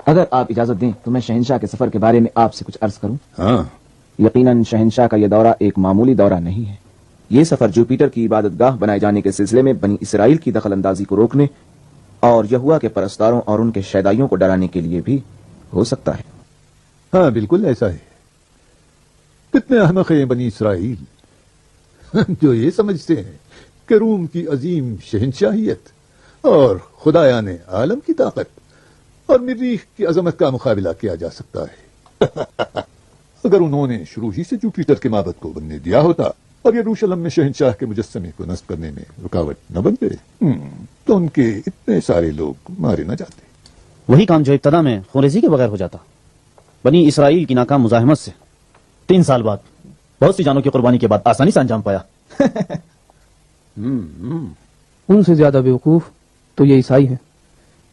اگر آپ اجازت دیں تو میں شہنشاہ کے سفر کے بارے میں آپ سے کچھ عرض کروں. ہاں. یقیناً شہنشاہ کا یہ دورہ ایک معمولی دورہ نہیں ہے. یہ سفر جوپیٹر کی عبادت گاہ بنائے جانے کے سلسلے میں بنی اسرائیل کی دخل اندازی کو روکنے اور یہوہ کے پرستاروں اور ان کے شیدائیوں کو ڈرانے کے لیے بھی ہو سکتا ہے. ہاں بالکل ایسا ہے. کتنے احمق ہیں بنی اسرائیل جو یہ سمجھتے ہیں کہ روم کی عظیم شہنشاہیت اور خدایان عالم کی طاقت اور مریخ کی عظمت کا مقابلہ کیا جا سکتا ہے. اگر انہوں نے شروع ہی سے جوپیٹر کے معبد کو بننے دیا ہوتا اور یروشلم میں شہنشاہ کے مجسمے کو نصب کرنے میں رکاوٹ نہ بنتے تو ان کے اتنے سارے لوگ مارے نہ جاتے. وہی کام جو ابتدا میں خونریزی کے بغیر ہو جاتا. بنی اسرائیل کی ناکام مزاحمت سے 3 سال بعد بہت سی جانوں کی قربانی کے بعد آسانی سے انجام پایا. ان سے زیادہ بیوقوف تو یہ عیسائی ہیں.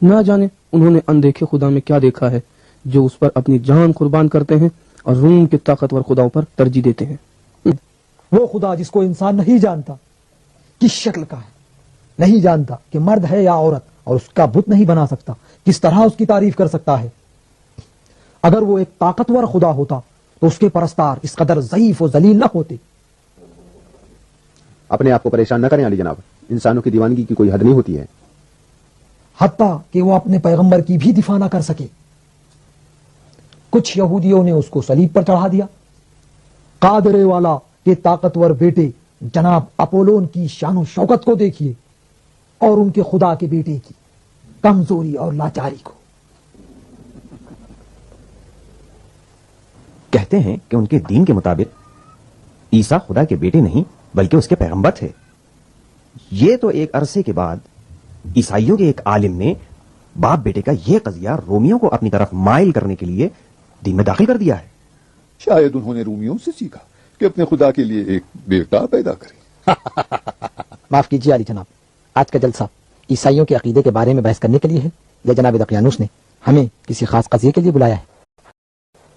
نہ جانے انہوں نے اندیکھے خدا میں کیا دیکھا ہے جو اس پر اپنی جان قربان کرتے ہیں اور روم کے طاقتور خداؤں پر ترجیح دیتے ہیں. وہ خدا جس کو انسان نہیں جانتا کس شکل کا ہے, نہیں جانتا کہ مرد ہے یا عورت, اور اس کا بت نہیں بنا سکتا, کس طرح اس کی تعریف کر سکتا ہے. اگر وہ ایک طاقتور خدا ہوتا تو اس کے پرستار اس قدر ضعیف و ذلیل نہ ہوتے. اپنے آپ کو پریشان نہ کریں علی جناب, انسانوں کی دیوانگی کی کوئی حد نہیں ہوتی ہے. حتیٰ کہ وہ اپنے پیغمبر کی بھی دفاع نہ کر سکے. کچھ یہودیوں نے اس کو صلیب پر چڑھا دیا. قادرے والا کے طاقتور بیٹے جناب اپولون کی شان و شوکت کو دیکھیے اور ان کے خدا کے بیٹے کی کمزوری اور لاچاری کو. کہتے ہیں کہ ان کے دین کے مطابق عیسیٰ خدا کے بیٹے نہیں بلکہ اس کے پیغمبر تھے. یہ تو ایک عرصے کے بعد عیسائیوں کے ایک عالم نے باپ بیٹے کا یہ قضیہ رومیوں کو اپنی طرف مائل کرنے کے لیے دین میں داخل کر دیا ہے. شاید انہوں نے رومیوں سے سیکھا کہ اپنے خدا کے لیے ایک بیٹا پیدا کریں. معاف کیجیے علی جناب, آج کا جلسہ عیسائیوں کے عقیدے کے بارے میں بحث کرنے کے لیے ہے یا جناب دقیانوس نے ہمیں کسی خاص قضیے کے لیے بلایا ہے؟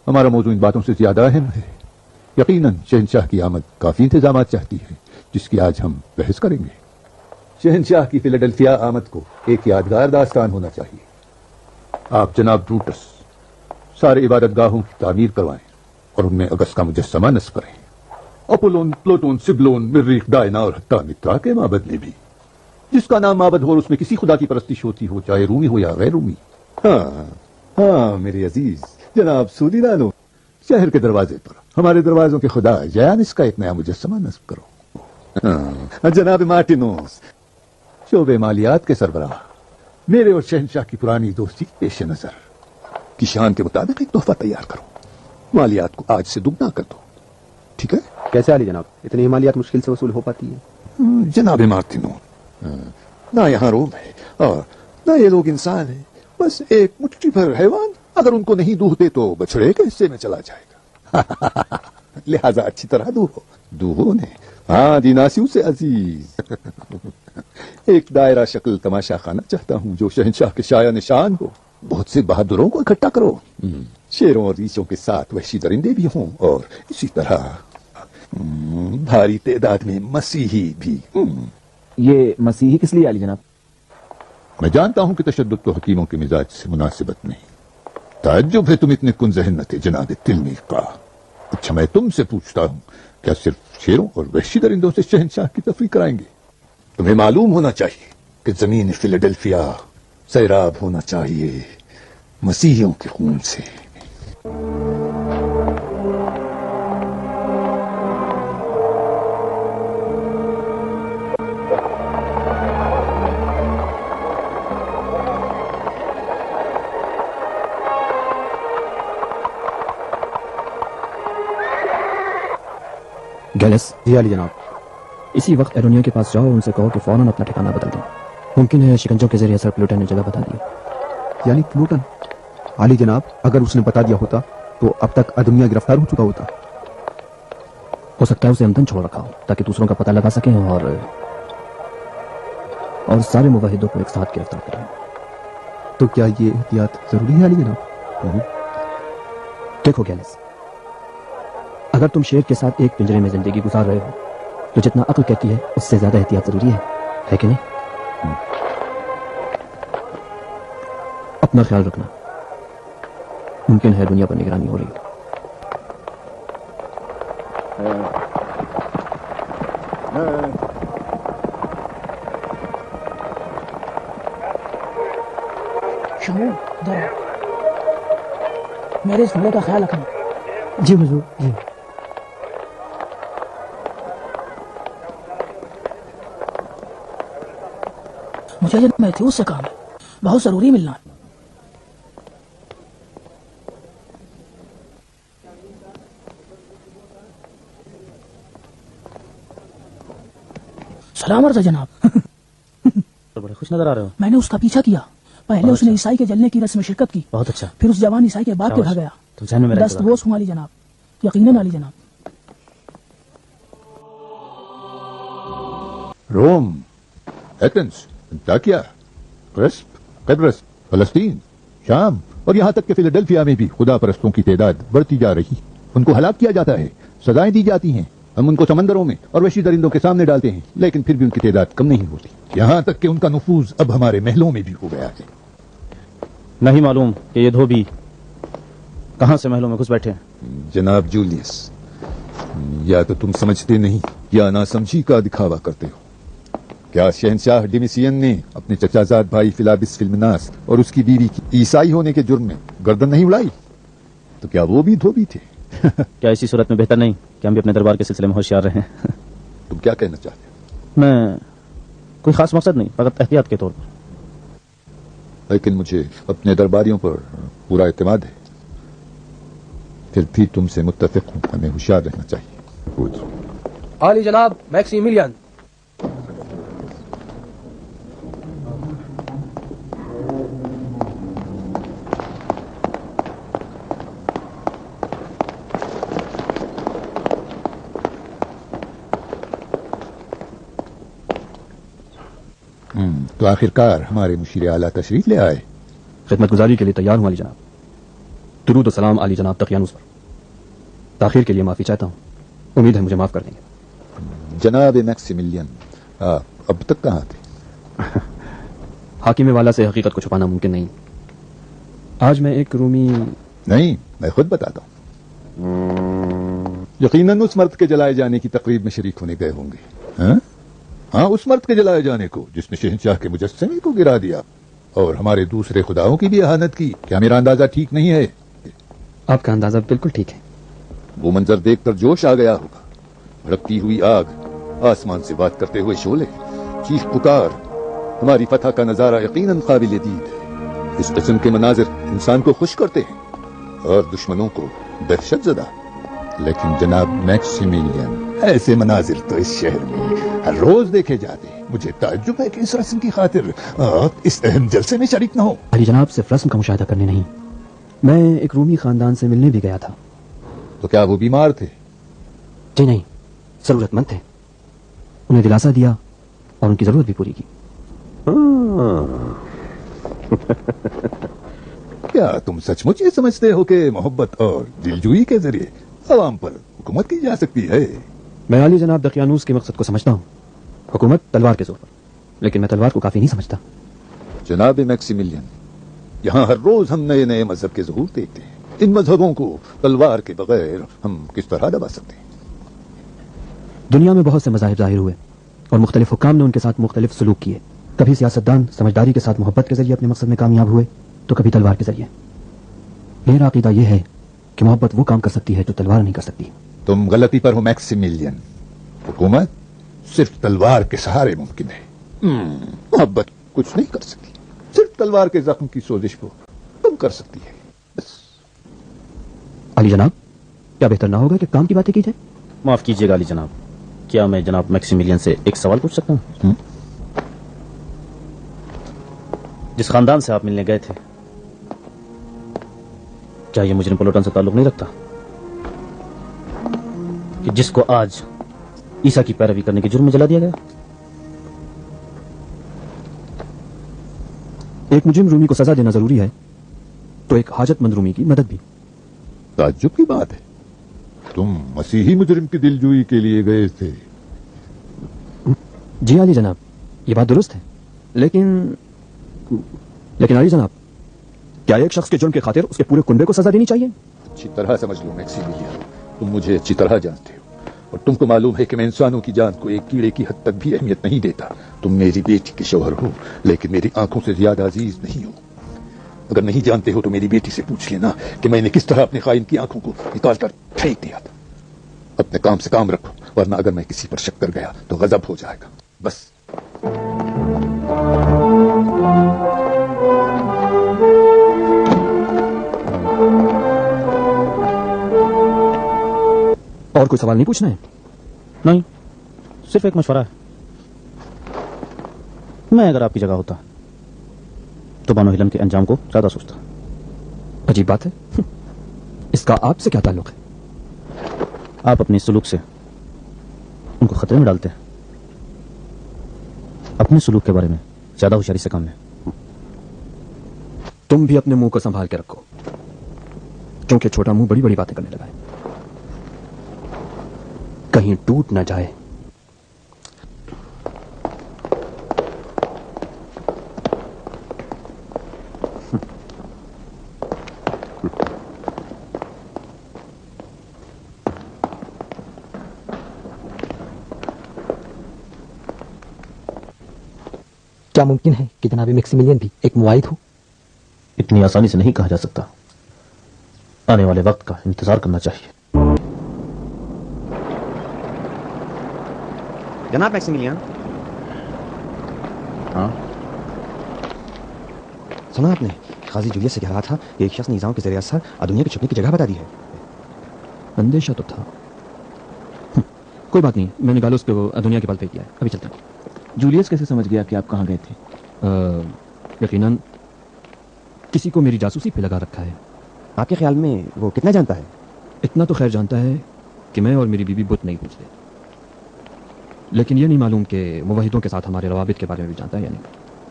ہمارا موضوع ان باتوں سے زیادہ اہم ہے. یقیناً شہنشاہ کی آمد کافی انتظامات چاہتی ہے جس کی آج ہم بحث کریں گے. شہنشاہ کی فیلاڈلفیا آمد کو ایک یادگار داستان ہونا چاہیے. آپ جناب بروٹس سارے عبادت گاہوں کی تعمیر کروائیں اور ان میں اگست کا مجسمہ نصب کریں. اپولون, پلوٹون, سبلون, مریخ, ڈائنا اور حتیٰ مترا کے معبد میں بھی, جس کا نام معبد ہو اور اس میں کسی خدا کی پرستش ہوتی ہو, چاہے رومی ہو یا غیر رومی. ہاں میرے عزیز جناب سولیدانو, شہر کے دروازے پر ہمارے دروازوں کے خدا جیانس کا ایک نیا مجسمہ نصب کرو. جناب مارٹینوس, شعبے مالیات کے سربراہ, میرے اور شہنشاہ کی پرانی دوستی پیش نظر کی شان کے مطابق ایک تحفہ تیار کرو. مالیات کو آج سے دگنا کر دو, ٹھیک ہے؟ کیسے علی جناب, اتنی مالیات مشکل سے وصول ہو پاتی ہے؟ جناب مارٹینوس, نہ یہاں روم ہے اور نہ یہ لوگ انسان ہیں, بس ایک مٹھی بھر حیوان اگر ان کو نہیں دوہتے تو بچڑے کے حصے میں چلا جائے گا. لہذا اچھی طرح دوہو نے. ہاں دیناسیوں سے عزیز. ایک دائرہ شکل تماشا خانہ چاہتا ہوں جو شہنشاہ کے شایہ نشان ہو. بہت سے بہادروں کو اکٹھا کرو, شیروں اور ریچھوں کے ساتھ وحشی درندے بھی ہوں, اور اسی طرح بھاری تعداد میں مسیحی بھی. یہ مسیحی کس لیے علی جناب؟ میں جانتا ہوں کہ تشدد تو حکیموں کے مزاج سے مناسبت نہیں. تعجب ہے تم اتنے کن ذہن نہ تھے جناب تلمیذ کا. اچھا میں تم سے پوچھتا ہوں, کیا صرف شیروں اور وحشی درندوں سے شہنشاہ کی تفریح کرائیں گے؟ تمہیں معلوم ہونا چاہیے کہ زمین فیلاڈلفیا سیراب ہونا چاہیے مسیحیوں کے خون سے. گیلس, جی علی جناب. اسی وقت ایرونیا کے پاس جاؤ اور ان سے کہو کہ فوراً اپنا ٹھکانہ بدل دیں. ممکن ہے شکنجوں کے ذریعے سر پلوٹن نے جگہ بتا دی. یعنی پلوٹن؟ علی جناب اگر اس نے بتا دیا ہوتا تو اب تک ادمیہ گرفتار ہو چکا ہوتا. ہو سکتا ہے اسے اندن چھوڑ رکھا ہو تاکہ دوسروں کا پتہ لگا سکیں اور سارے موحدوں کو ایک ساتھ گرفتار کریں. تو کیا یہ احتیاط ضروری ہے علی جناب؟ دیکھو گیلس, اگر تم شیر کے ساتھ ایک پنجرے میں زندگی گزار رہے ہو تو جتنا عقل کہتی ہے اس سے زیادہ احتیاط ضروری ہے کہ نہیں؟ اپنا خیال رکھنا. ممکن ہے دنیا پر نگرانی ہو رہی ہے. شمو ذرا میرے اس بڑے کا خیال رکھنا. جی حضور جی. مجھے میتھیوس سے کام ہے, بہت ضروری ملنا ہے. سلام عرض ہے جناب. بڑے خوش نظر آ رہے ہو. میں نے اس کا پیچھا کیا. پہلے اس نے عیسائی کے جلنے کی رسم میں شرکت کی. بہت اچھا. پھر اس جوان عیسائی کے باپ کے گھر گیا. تم ذہن میں میرا دستبوس ہوں علی جناب, یقیناً علی جناب. روم, ایتھنز, انطاکیہ, کرسپ, قبرص, فلسطین, شام اور یہاں تک کہ فیلاڈیلفیا میں بھی خدا پرستوں کی تعداد بڑھتی جا رہی. ان کو ہلاک کیا جاتا ہے, سزائیں دی جاتی ہیں. ہم ان کو سمندروں میں اور وحشی درندوں کے سامنے ڈالتے ہیں, لیکن پھر بھی ان کی تعداد کم نہیں ہوتی. یہاں تک کہ ان کا نفوذ اب ہمارے محلوں میں بھی ہو گیا ہے. نہیں معلوم کہ یہ دھوبی کہاں سے محلوں میں گھس بیٹھے ہیں. جناب جولیس, یا تو تم سمجھتے نہیں یا ناسمجھی کا دکھاوا کرتے ہو. کیا شہنشاہ ڈیمیسین نے اپنے چچا زاد بھائی فلابس فلمناس اور اس کی بیوی کی عیسائی ہونے کے جرم میں گردن نہیں اڑائی؟ تو کیا وہ بھی دھوبی تھے؟ کیا اسی صورت میں بہتر نہیں کہ ہم بھی اپنے دربار کے سلسلے میں ہوشیار رہیں؟ تم کیا کہنا چاہتے ہو؟ میں کوئی خاص مقصد نہیں, فقط احتیاط کے طور پر. لیکن مجھے اپنے درباریوں پر پورا اعتماد ہے. پھر بھی تم سے متفق ہوں, ہمیں ہوشیار رہنا چاہیے. عالی جناب میکسیمیلین. تو آخرکار ہمارے مشیر اعلیٰ تشریف لے آئے. خدمت گزاری کے لیے تیار ہوں علی جناب. درود و سلام علی جناب دقیانوس پر. تاخیر کے لیے معافی چاہتا ہوں, امید ہے مجھے معاف کر دیں گے. جناب میکسیمیلین, آپ اب تک کہاں تھے؟ حاکم والا سے حقیقت کو چھپانا ممکن نہیں. آج میں ایک رومی... نہیں, میں خود بتاتا ہوں. یقیناً اس مرد کے جلائے جانے کی تقریب میں شریک ہونے گئے ہوں گے. ہاں, اس مرد کے جلائے جانے کو جس نے شہنشاہ کے مجسمے کو گرا دیا اور ہمارے دوسرے خداؤں کی بھی اہانت کی. کیا میرا اندازہ ٹھیک نہیں ہے؟ آپ کا اندازہ بالکل ٹھیک ہے. وہ منظر دیکھ کر جوش آ گیا ہوگا. بھڑکتی ہوئی آگ, آسمان سے بات کرتے ہوئے شعلے, چیخ پکار. ہماری فتح کا نظارہ یقیناً قابل دید ہے. اس قسم کے مناظر انسان کو خوش کرتے ہیں اور دشمنوں کو دہشت زدہ. لیکن جناب میکسیمیلین, ایسے مناظر تو اس شہر میں ہر روز دیکھے جاتے ہیں. مجھے تعجب ہے کہ اس رسم کی خاطر آپ اس اہم جلسے میں شریک نہ ہو. علی جناب صرف رسم کا مشاہدہ کرنے نہیں, میں ایک رومی خاندان سے ملنے بھی گیا تھا. تو کیا وہ بیمار تھے؟ جی نہیں, ضرورت مند تھے. انہیں دلاسا دیا اور ان کی ضرورت بھی پوری کی. کیا تم سچ مچ یہ سمجھتے ہو کہ محبت اور دلجوئی کے ذریعے عوام پر حکومت کی جا سکتی ہے؟ میں علی جناب دقیانوس کے مقصد کو سمجھتا ہوں, حکومت تلوار کے زور پر, لیکن میں تلوار کو کافی نہیں سمجھتا. جناب میکسیمیلین, یہاں ہر روز ہم نئے نئے مذہب کے ظہور دیکھتے ہیں. ان مذہبوں کو تلوار کے بغیر ہم کس طرح دبا سکتے ہیں؟ دنیا میں بہت سے مذاہب ظاہر ہوئے اور مختلف حکام نے ان کے ساتھ مختلف سلوک کیے. کبھی سیاستدان سمجھداری کے ساتھ محبت کے ذریعے اپنے مقصد میں کامیاب ہوئے, تو کبھی تلوار کے ذریعے. میرا عقیدہ یہ ہے کہ محبت وہ کام کر سکتی ہے جو تلوار نہیں کر سکتی. تم غلطی پر ہو میکسیمیلین. حکومت صرف تلوار کے سہارے ممکن ہے. محبت کچھ نہیں کر سکتی, صرف تلوار کے زخم کی سوزش کو کم کر سکتی ہے. بس. علی جناب, کیا بہتر نہ ہوگا کہ کام کی باتیں کی جائیں؟ معاف کیجیے گا علی جناب, کیا میں جناب میکسیمیلین سے ایک سوال پوچھ سکتا ہوں؟ جس خاندان سے آپ ملنے گئے تھے, کیا یہ مجرم پلوٹن سے تعلق نہیں رکھتا کہ جس کو آج عیسیٰ کی پیروی کرنے کے جرم میں جلا دیا گیا؟ ایک مجرم رومی کو سزا دینا ضروری ہے, تو ایک حاجت مند رومی کی مدد بھی. تعجب کی بات ہے, تم مسیحی مجرم کی دلجوئی کے لیے گئے تھے. جی علی جناب, یہ بات درست ہے, لیکن علی جناب, کیا ایک شخص کے جرم کی خاطر اس کے پورے کنبے کو سزا دینی چاہیے؟ اچھی طرح سمجھ لو میکسیملین، تم مجھے اچھی طرح جانتے ہو اور تم کو معلوم ہے کہ میں انسانوں کی جان کو ایک کیڑے کی حد تک بھی اہمیت نہیں دیتا. تم میری بیٹی کے شوہر ہو لیکن میری آنکھوں سے زیادہ عزیز نہیں ہو. اگر نہیں جانتے ہو تو میری بیٹی سے پوچھ لینا کہ میں نے کس طرح اپنے خائن کی آنکھوں کو نکال کر پھینک دیا تھا. اپنے کام سے کام رکھو ورنہ اگر میں کسی پر شک کر گیا تو غضب ہو جائے گا. بس. اور کوئی سوال نہیں پوچھنا ہے؟ نہیں، صرف ایک مشورہ ہے. میں اگر آپ کی جگہ ہوتا تو بانو ہیلن کے انجام کو زیادہ سوچتا. عجیب بات ہے، اس کا آپ سے کیا تعلق ہے؟ آپ اپنے سلوک سے ان کو خطرے میں ڈالتے ہیں. اپنے سلوک کے بارے میں زیادہ ہوشیاری سے کام ہے. تم بھی اپنے منہ کو سنبھال کے رکھو، کیونکہ چھوٹا منہ بڑی بڑی باتیں کرنے لگا ہے. کہیں ٹوٹ نہ جائے. کیا ممکن ہے کہ جناب میکسیملین بھی ایک مواعد ہو؟ اتنی آسانی سے نہیں کہا جا سکتا. آنے والے وقت کا انتظار کرنا چاہیے. جناب میکسیملین. ہاں، سنا آپ نے قاضی جولیس سے کہہ رہا تھا کہ ایک شخص نے نظام کے ذریعے اثر ادونیا کے چھپنے کی جگہ بتا دی ہے. اندیشہ تو تھا. کوئی بات نہیں، میں نے گالوس کو ادونیا کے پاس بھیج دیا ہے. ابھی چلتے ہیں. جولیس کیسے سمجھ گیا کہ آپ کہاں گئے تھے؟ یقیناً کسی کو میری جاسوسی پہ لگا رکھا ہے. آپ کے خیال میں وہ کتنا جانتا ہے؟ اتنا تو خیر جانتا ہے کہ میں اور میری بیوی بت نہیں پوچھتے، لیکن یہ نہیں معلوم کہ موحدوں کے ساتھ ہمارے روابط کے بارے میں بھی جانتا ہے یا نہیں.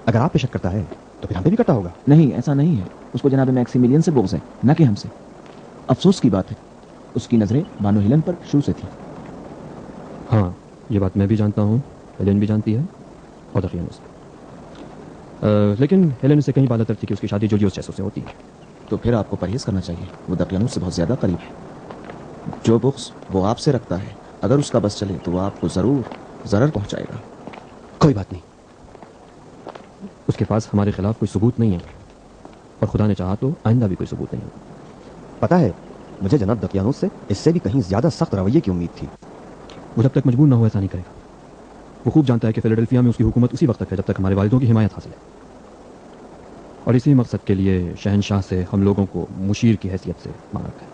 اگر آپ پہ شک کرتا ہے تو پھر ہم پہ بھی کرتا ہوگا. نہیں، ایسا نہیں ہے. اس کو جناب میکسیملین سے بغض ہے، نہ کہ ہم سے. افسوس کی بات ہے، اس کی نظریں بانو ہیلن پر شروع سے تھی. ہاں، یہ بات میں بھی جانتا ہوں، ہیلن بھی جانتی ہے اور دقیانوس. لیکن ہیلن سے کہیں بالاتر تر تھی کہ اس کی شادی جولیوس چیسو سے ہوتی ہے. تو پھر آپ کو پرہیز کرنا چاہیے. وہ دقیانوس سے بہت زیادہ قریب ہے. جو بغض وہ آپ سے رکھتا ہے، اگر اس کا بس چلے تو وہ آپ کو ضرور ضرر پہنچائے گا. کوئی بات نہیں، اس کے پاس ہمارے خلاف کوئی ثبوت نہیں ہے، اور خدا نے چاہا تو آئندہ بھی کوئی ثبوت نہیں ہے. پتا ہے مجھے جناب دقیانوس سے اس سے بھی کہیں زیادہ سخت رویے کی امید تھی. وہ جب تک مجبور نہ ہو ایسا نہیں کرے گا. وہ خوب جانتا ہے کہ فیلاڈیلفیا میں اس کی حکومت اسی وقت تک ہے جب تک ہمارے والدوں کی حمایت حاصل ہے، اور اسی مقصد کے لیے شہنشاہ سے ہم لوگوں کو مشیر کی حیثیت سے مانگ رکھا ہے.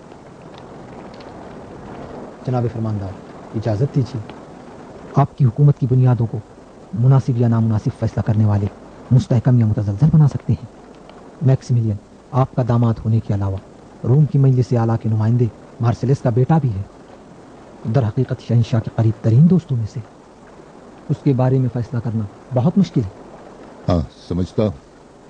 جناب فرماندار، اجازت دیجیے. آپ کی حکومت کی بنیادوں کو مناسب یا نامناسب فیصلہ کرنے والے مستحکم یا متزلزل بنا سکتے ہیں. میکسیملین آپ کا داماد ہونے کے علاوہ روم کی مجلس اعلیٰ کے نمائندے مارسیلس کا بیٹا بھی ہے. در حقیقت شہنشاہ کے قریب ترین دوستوں میں سے. اس کے بارے میں فیصلہ کرنا بہت مشکل ہے. ہاں سمجھتا ہوں،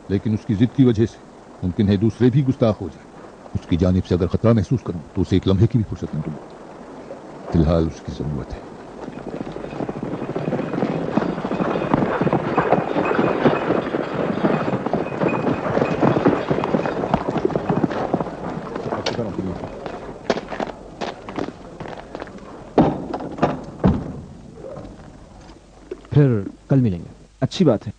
لیکن اس کی ضد کی وجہ سے ممکن ہے دوسرے بھی گستاخ ہو جائیں. اس کی جانب سے اگر خطرہ محسوس کروں تو اسے ایک لمحے کی بھی فرصت نہ دوں. فی الحال اس کی ضرورت ہے. پھر کل ملیں گے. اچھی بات ہے.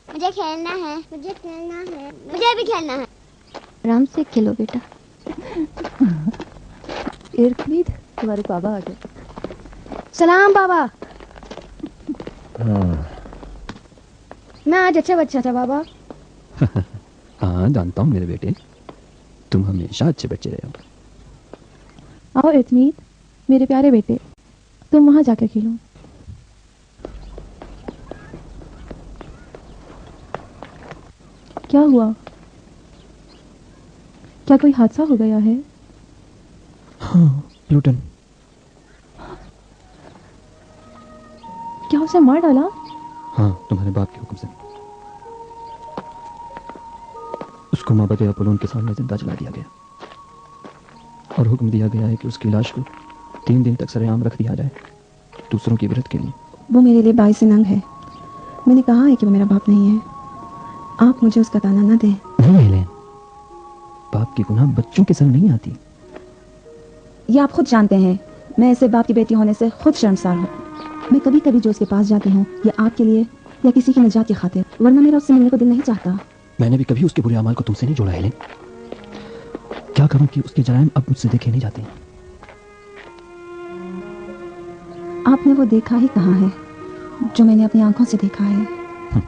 مجھے کھیلنا ہے، مجھے کھیلنا ہے، مجھے بھی کھیلنا ہے. آرام سے کھیلو بیٹا. ایرکلید، تمہارے بابا آ گئے. سلام بابا. میں آج اچھا بچہ تھا بابا. ہاں جانتا ہوں میرے بیٹے، تم ہمیشہ اچھے بچے رہے ہو. آؤ اتمید میرے پیارے بیٹے، تم وہاں جا کر کھیلو. کیا ہوا؟ کیا کوئی حادثہ ہو گیا ہے؟ ہاں پلوٹن. کیا اسے مار ڈالا؟ ہاں تمہارے باپ کے حکم سے. اس کو معبد اپولون کے سامنے زندہ جلا دیا گیا، اور حکم دیا گیا ہے کہ اس کی لاش کو 3 دن تک سر عام رکھ دیا جائے، دوسروں کی عبرت کے لیے. وہ میرے لیے باعث ننگ ہے. میں نے کہا ہے کہ وہ میرا باپ نہیں ہے. آپ مجھے اس کا تانا نہ دیں. نہیں ہیلن، باپ کی گناہ بچوں کے سنگ نہیں آتی. یہ آپ خود جانتے ہیں. میں ایسے باپ کی بیٹی ہونے سے خود شرمسار ہوں. میں کبھی کبھی جو اس کے پاس جاتی ہوں یہ آپ کے لیے یا کسی کی نجات کی خاطر، ورنہ میرا اس سے ملنے کو دل نہیں چاہتا. میں نے بھی کبھی اس کے برے اعمال کو تم سے نہیں جوڑا ہیلن. کیا کروں کہ اس کے جرائم اب مجھ سے دیکھے نہیں جاتے. آپ نے وہ دیکھا ہی کہاں ہے جو میں نے اپنی آنکھوں سے دیکھا ہے.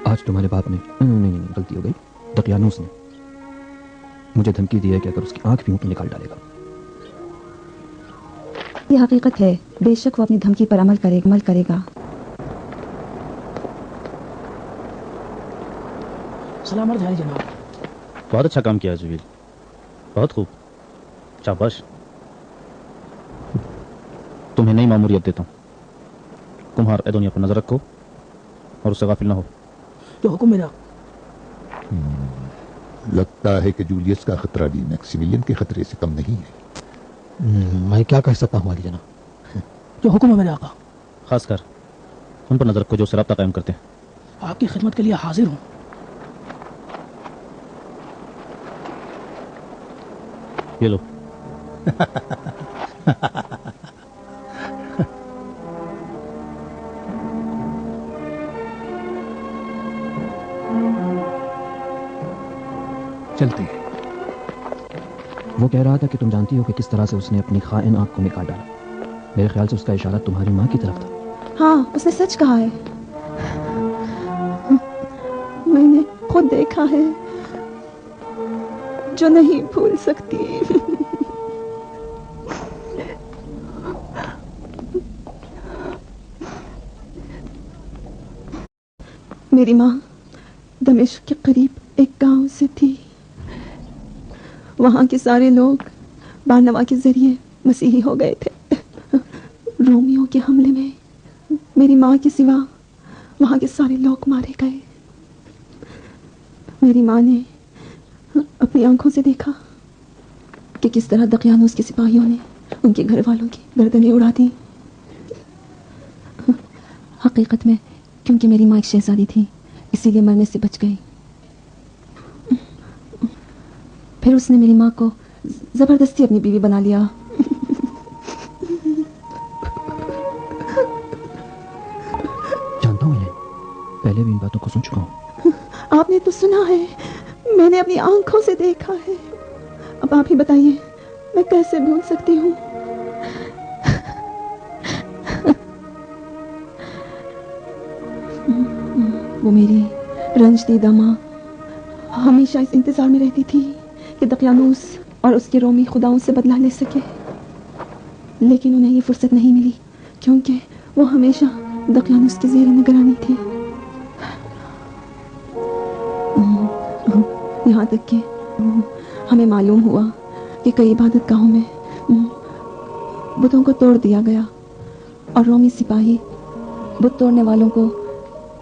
آج تمہارے باپ نے نہیں غلطی ہو گئی. دقیانوس نے مجھے دھمکی دی ہے کہ اگر اس کی آنکھ بھی نکال ڈالے گا. یہ حقیقت ہے. بے شک وہ اپنی دھمکی پر عمل کرے گا. سلام عرض ہے جناب. بہت اچھا کام کیا جبیل، بہت خوب، شاباش. تمہیں نئی ماموریت دیتا ہوں. تمہار ایدونیا پر نظر رکھو اور اس سے غافل نہ ہو. جو حکم میرا. لگتا ہے کہ جولیس کا خطرہ بھی میکسیملین کے خطرے سے کم نہیں ہے. میں کیا کہہ سکتا ہوں والی جناب. جو حکم ہے میرے آقا. خاص کر ان پر نظر رکھو جو رابطہ قائم کرتے ہیں. آپ کی خدمت کے لیے حاضر ہوں. یہ لو. چلتے ہیں. وہ کہہ رہا تھا کہ تم جانتی ہو کہ کس طرح سے اس نے اپنی خائن آنکھ کو نکال ڈالا. میرے خیال سے اس کا اشارہ تمہاری ماں کی طرف تھا. ہاں، اس نے سچ کہا ہے. میں نے خود دیکھا ہے جو نہیں بھول سکتی. میری ماں دمشق کے قریب ایک گاؤں سے تھی. وہاں کے سارے لوگ بارنوا کے ذریعے مسیحی ہو گئے تھے. رومیوں کے حملے میں میری ماں کے سوا وہاں کے سارے لوگ مارے گئے. میری ماں نے اپنی آنکھوں سے دیکھا کہ کس طرح دقیانوس کے سپاہیوں نے ان کے گھر والوں کی گردنیں اڑا دی. حقیقت میں کیونکہ میری ماں ایک شہزادی تھی اسی لیے مرنے سے بچ گئی. پھر اس نے میری ماں کو زبردستی اپنی بیوی بنا لیا. جانتا ہوں پہلے بھی ان باتوں کو سن چکا ہوں. آپ نے تو سنا ہے، میں نے اپنی آنکھوں سے دیکھا ہے. اب آپ ہی بتائیے میں کیسے بھول سکتی ہوں. وہ میری رنج دیدہ ماں ہمیشہ اس انتظار میں رہتی تھی کہ دقیانوس اور اس کے رومی خداؤں سے بدلہ لے سکے، لیکن انہیں یہ فرصت نہیں ملی کیونکہ وہ ہمیشہ دقیانوس کی زیر نگرانی تھی. یہاں تک کہ ہمیں معلوم ہوا کہ کئی عبادت گاہوں میں بتوں کو توڑ دیا گیا اور رومی سپاہی بت توڑنے والوں کو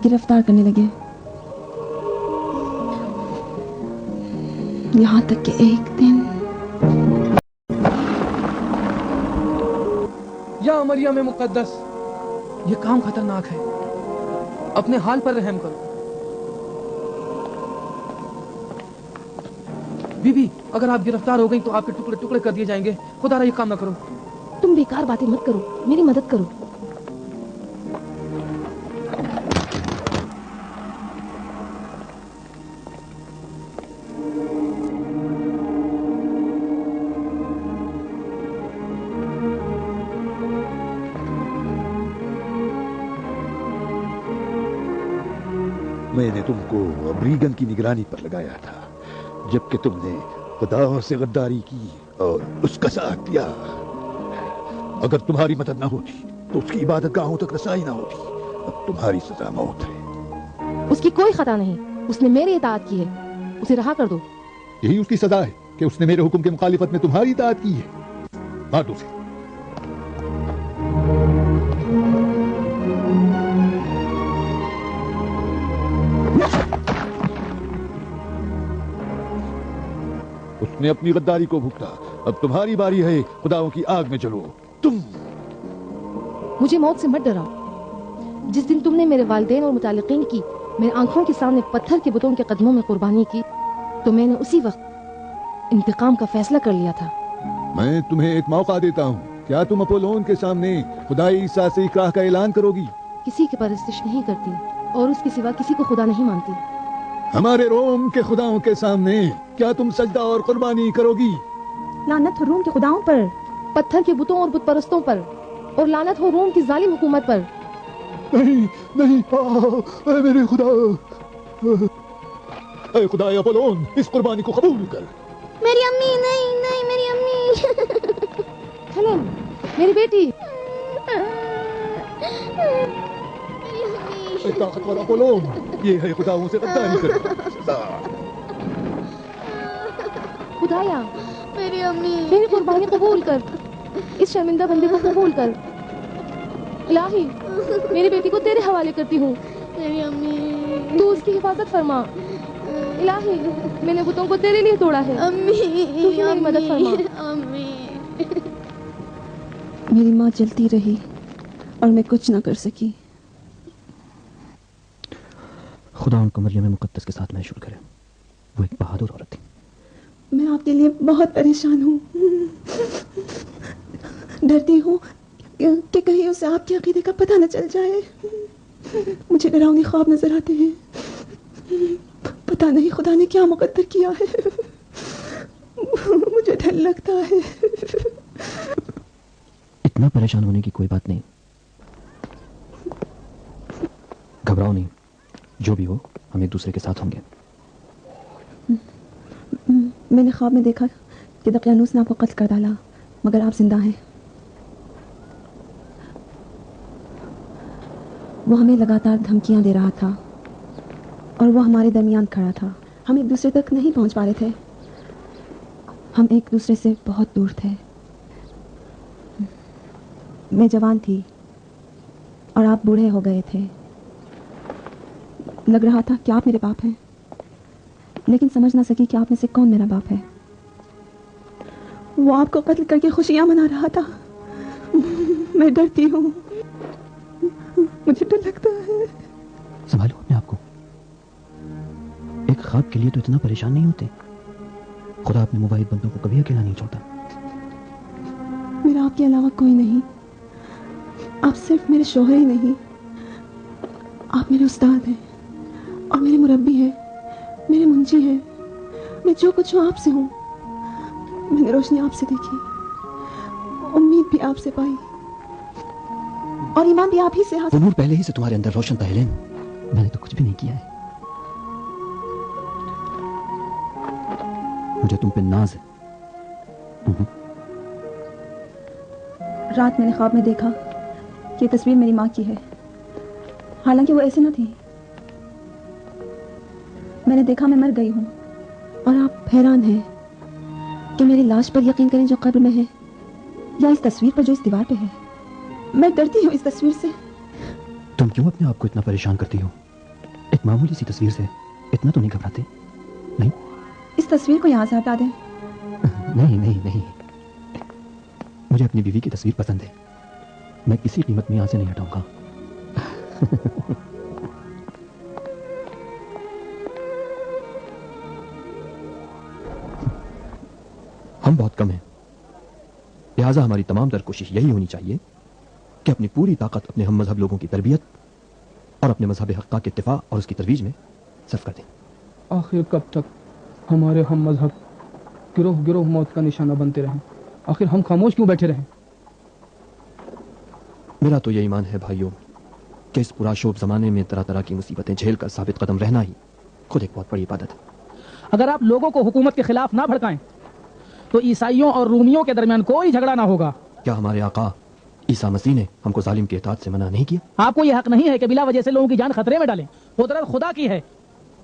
گرفتار کرنے لگے. یہاں تک کہ ایک دن یا مریم مقدس، یہ کام خطرناک ہے. اپنے حال پر رحم کرو. بی بی، اگر آپ گرفتار ہو گئی تو آپ کے ٹکڑے ٹکڑے کر دیے جائیں گے. خدا را یہ کام نہ کرو. تم بیکار باتیں مت کرو، میری مدد کرو. میں نے تم کو ابریگن کی نگرانی پر لگایا تھا جبکہ تم نے خدا سے غداری کی اور اس کا ساتھ دیا. اگر تمہاری مدد نہ ہوتی تو اس کی عبادت گاہوں تک رسائی نہ ہوتی. اب تمہاری سزا موت ہے. اس کی کوئی خطا نہیں، اس نے میری اطاعت کی ہے. اسے رہا کر دو. یہی اس کی سزا ہے کہ اس نے میرے حکم کے مخالفت میں تمہاری اطاعت کی ہے. مار دو اسے. اس نے اپنی غداری کو بھگتا. اب تمہاری باری ہے. خداؤں کی آگ میں چلو. تم مجھے موت سے مت ڈراؤ. جس دن تم نے میرے والدین اور متعلقین کی میری آنکھوں کے سامنے پتھر کے بتوں کے قدموں میں قربانی کی تو میں نے اسی وقت انتقام کا فیصلہ کر لیا تھا۔ میں تمہیں ایک موقع دیتا ہوں، کیا تم اپولون کے سامنے خدائی عیسیٰ سے اکراہ کا اعلان کرو گی؟ کسی کی پرستش نہیں کرتی اور اس کے سوا کسی کو خدا نہیں مانتی۔ ہمارے روم کے خداؤں کے سامنے کیا تم سجدہ اور قربانی کرو گی؟ لعنت ہو روم کے خداؤں پر، پتھر کے بتوں اور بت پرستوں پر، اور لعنت ہو روم کی ظالم حکومت پر۔ نہیں نہیں، اے میرے خدا، اے خدا اپولون، اس قربانی کو قبول کر۔ میری امی، نہیں نہیں میری امی۔ ہیلن، میری بیٹی۔ اے طاقتور اپولون، یہ ہے خداؤں سے غداری کرنا۔ خدایا، میری امی، میری قربانی قبول کر، اس شرمندہ بندے کو قبول کر۔ الہی، میری بیٹی کو تیرے حوالے کرتی ہوں، میری امی، تو اس کی حفاظت فرما۔ الہی، میں نے بتوں کو تیرے لیے توڑا ہے، امی، تو ہی میری مدد فرما۔ امی، میری ماں جلتی رہی اور میں کچھ نہ کر سکی۔ خدا ان کو مریم مقدس کے ساتھ محشور کرے، وہ ایک بہادر عورت تھی۔ میں آپ کے لیے بہت پریشان ہوں، ڈرتی ہوں کہ کہیں اسے آپ کے عقیدے کا پتہ نہ چل جائے۔ مجھے ڈراؤنے خواب نظر آتے ہیں، پتہ نہیں خدا نے کیا مقدر کیا ہے، مجھے ڈر لگتا ہے۔ اتنا پریشان ہونے کی کوئی بات نہیں، گھبراؤ نہیں، جو بھی ہو ہم ایک دوسرے کے ساتھ ہوں گے۔ میں نے خواب میں دیکھا کہ دقیانوس نے آپ کو قتل کر ڈالا، مگر آپ زندہ ہیں۔ وہ ہمیں لگاتار دھمکیاں دے رہا تھا اور وہ ہمارے درمیان کھڑا تھا۔ ہم ایک دوسرے تک نہیں پہنچ پا رہے تھے، ہم ایک دوسرے سے بہت دور تھے۔ میں جوان تھی اور آپ بوڑھے ہو گئے تھے۔ لگ رہا تھا کہ آپ میرے باپ ہیں، لیکن سمجھ نہ سکی کہ آپ میں سے کون میرا باپ ہے۔ وہ آپ کو قتل کر کے خوشیاں منا رہا تھا، میں ڈرتی ہوں، مجھے ڈر لگتا ہے۔ سنبھالو اپنے آپ کو، ایک خواب کے لیے تو اتنا پریشان نہیں ہوتے۔ خدا اپنے مباحث بندوں کو کبھی اکیلا نہیں چھوڑتا۔ میرا آپ کے علاوہ کوئی نہیں، آپ صرف میرے شوہر ہی نہیں، آپ میرے استاد ہیں اور میرے مربی ہیں، میرے منجی ہیں۔ میں جو کچھ ہوں آپ سے ہوں، میں نے روشنی آپ سے دیکھی، امید بھی آپ سے پائی اور ایمان بھی آپ ہی سے حاصل۔ وہ نور پہلے ہی سے تمہارے اندر روشن تھا ہیلن، میں نے تو کچھ بھی نہیں کیا ہے۔ مجھے تم پہ ناز ہے۔ رات میں نے خواب میں دیکھا کہ یہ تصویر میری ماں کی ہے، حالانکہ وہ ایسے نہ تھی۔ میں نے دیکھا میں مر گئی ہوں اور آپ حیران ہیں کہ میری لاش پر یقین کریں جو قبر میں ہے، یا اس تصویر پر جو اس دیوار پہ ہے۔ میں ڈرتی ہوں اس تصویر سے۔ تم کیوں اپنے آپ کو اتنا پریشان کرتی ہو؟ ایک معمولی سی تصویر سے اتنا تو نہیں گھبراتے؟ نہیں، اس تصویر کو یہاں سے ہٹا دیں۔ نہیں نہیں نہیں، مجھے اپنی بیوی کی تصویر پسند ہے، میں کسی قیمت میں یہاں سے نہیں ہٹاؤں گا۔ ہم بہت کم ہیں، لہٰذا ہماری تمام تر کوشش یہی ہونی چاہیے کہ اپنی پوری طاقت اپنے ہم مذہب لوگوں کی تربیت اور اپنے مذہب حقہ کے اتفاع اور اس کی ترویج میں صرف کر دیں۔ آخر کب تک ہمارے ہم مذہب گروہ گروہ موت کا نشانہ بنتے رہیں؟ آخر ہم خاموش کیوں بیٹھے رہیں؟ میرا تو یہ ایمان ہے بھائیوں کہ اس پورا شوب زمانے میں طرح طرح کی مصیبتیں جھیل کر ثابت قدم رہنا ہی خود ایک بہت بڑی عبادت ہے۔ اگر آپ لوگوں کو حکومت کے خلاف نہ بھڑکائیں تو عیسائیوں اور رومیوں کے درمیان کوئی جھگڑا نہ ہوگا۔ کیا ہمارے آقا عیسیٰ مسیح نے ہم کو ظالم کے اطاعت سے منع نہیں کیا؟ آپ کو یہ حق نہیں ہے کہ بلا وجہ سے لوگوں کی جان خطرے میں ڈالیں۔ قدرت خدا کی ہے،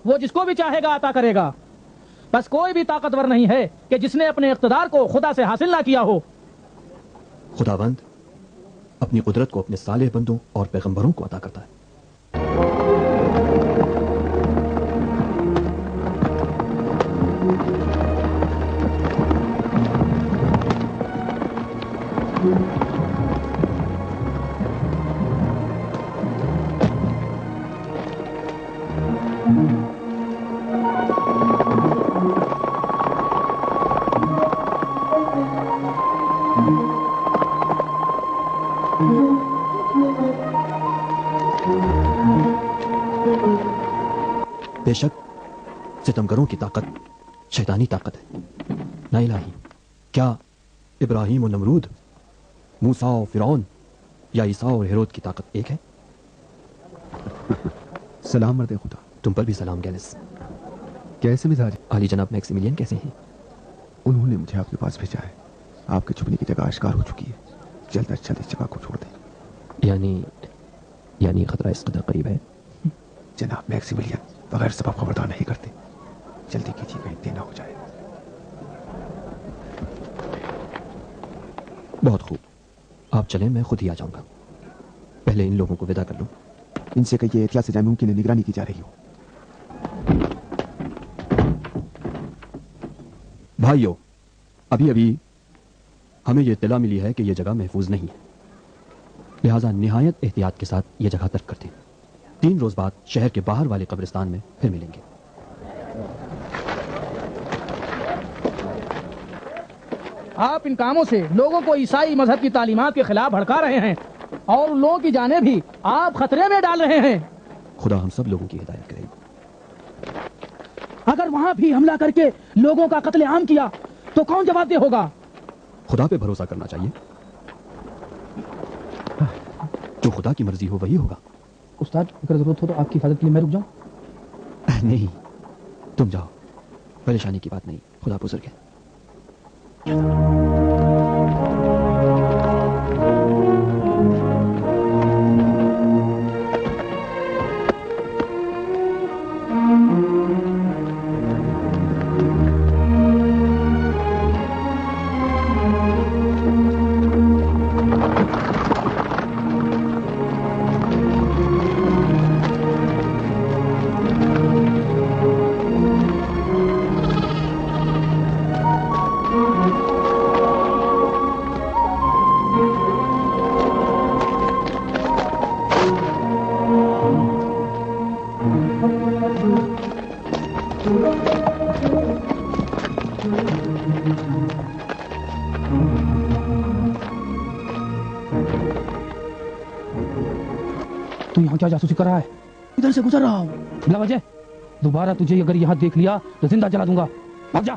وہ جس کو بھی چاہے گا عطا کرے گا۔ بس کوئی بھی طاقتور نہیں ہے کہ جس نے اپنے اقتدار کو خدا سے حاصل نہ کیا ہو۔ خداوند اپنی قدرت کو اپنے صالح بندوں اور پیغمبروں کو عطا کرتا ہے۔ بے شک ستمگروں کی طاقت شیطانی طاقت ہے. نا الہی، کیا ابراہیم و نمرود، موسیٰ و فرعون یا عیسیٰ اور ہیرود کی طاقت ایک ہے؟ سلام مرد خدا. تم پر بھی سلام گیلس. کیسے مزاج؟ عالی جناب میکسیملین کیسے ہیں؟ انہوں نے مجھے آپ کے پاس بھیجا ہے. آپ کے چھپنے کی جگہ آشکار ہو چکی ہے. جلد از جلد اس جگہ کو چھوڑ دیں. یعنی خطرہ اس قدر قریب ہے؟ جناب میکسیملین بغیر سبب خبردار نہیں کرتے. جلدی کیجیے کہیں دیر نہ ہو جائے. بہت خوب، آپ چلیں، میں خود ہی آ جاؤں گا. پہلے ان لوگوں کو ودا کر لوں. ان سے کہیے احتیاط سے جائیں، ممکن ہے نگرانی کی جا رہی ہو. بھائیو، ابھی ہمیں یہ اطلاع ملی ہے کہ یہ جگہ محفوظ نہیں ہے، لہذا نہایت احتیاط کے ساتھ یہ جگہ ترک کر دیں. 3 روز بعد شہر کے باہر والے قبرستان میں پھر ملیں گے. آپ ان کاموں سے لوگوں کو عیسائی مذہب کی تعلیمات کے خلاف بھڑکا رہے ہیں اور ان لوگوں کی جانیں بھی آپ خطرے میں ڈال رہے ہیں. خدا ہم سب لوگوں کی ہدایت کرے. اگر وہاں بھی حملہ کر کے لوگوں کا قتل عام کیا تو کون جواب دہ ہوگا؟ خدا پہ بھروسہ کرنا چاہیے. جو خدا کی مرضی ہو وہی ہوگا. استاد، اگر ضرورت ہو تو آپ کی حفاظت کے لیے میں رک جاؤں؟ نہیں، تم جاؤ، پریشانی کی بات نہیں. خدا بزرگ ہے. تو یہاں کیا جاسوسی کر رہا ہے؟ ادھر سے گزر رہا ہوں. بلا وجہ دوبارہ تجھے اگر یہاں دیکھ لیا تو زندہ جلا دوں گا. بھاگ جا.